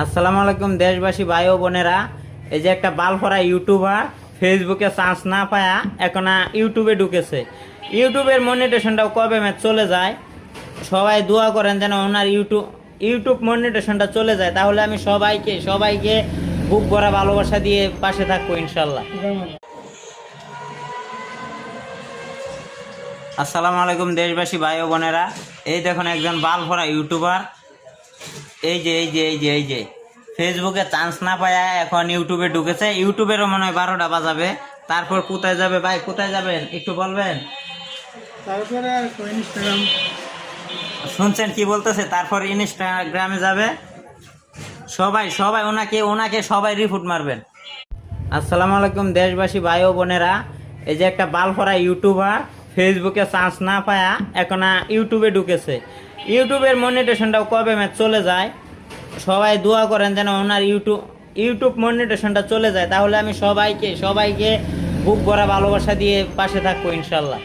আসসালামু আলাইকুম দেশবাসী ভাই ও বোনেরা। এই যে একটা বালফরা ইউটিউবার ফেসবুকে চান্স না পায়া এখন ইউটিউবে ঢুকেছে। ইউটিউবের মনিটেশনটাও কবে ম্যাচ চলে যায়, সবাই দোয়া করেন যেন ওনার ইউটিউব মনিটেশনটা চলে যায়, তাহলে আমি সবাইকে বুক ভরা ভালোবাসা দিয়ে পাশে থাকবো ইনশাল্লাহ। আসসালামু আলাইকুম দেশবাসী ভাই ও বোনেরা। এই দেখুন একজন বালফরা ইউটিউবার এই যে ফেসবুকে চান্স না পায় এখন ইউটিউবে ঢুকেছে। ইউটিউবেরও মনে হয় 12টা বাজাবে। তারপর কোথায় যাবে ভাই, কোথায় যাবেন একটু বলবেন? তারপরে আর ইনস্টাগ্রাম। শুনছেন কি বলতেছে? তারপর ইনস্টাগ্রামে যাবে। সবাই ওনাকে সবাই রিপোর্ট মারবেন। আসসালামু আলাইকুম দেশবাসী ভাই ও বোনেরা। এই যে একটা বালফরা ইউটিউবার ফেসবুকে চান্স না পায়া এখন ইউটিউবে ঢুকেছে। ইউটিউবের মনিটেশনটাও কবে ম্যাচ চলে যায়, সবাই দোয়া করেন যেন ওনার ইউটিউব মনিটেশনটা চলে যায়, তাহলে আমি সবাইকে বুক ভরা ভালোবাসা দিয়ে পাশে থাকবো ইনশাল্লাহ।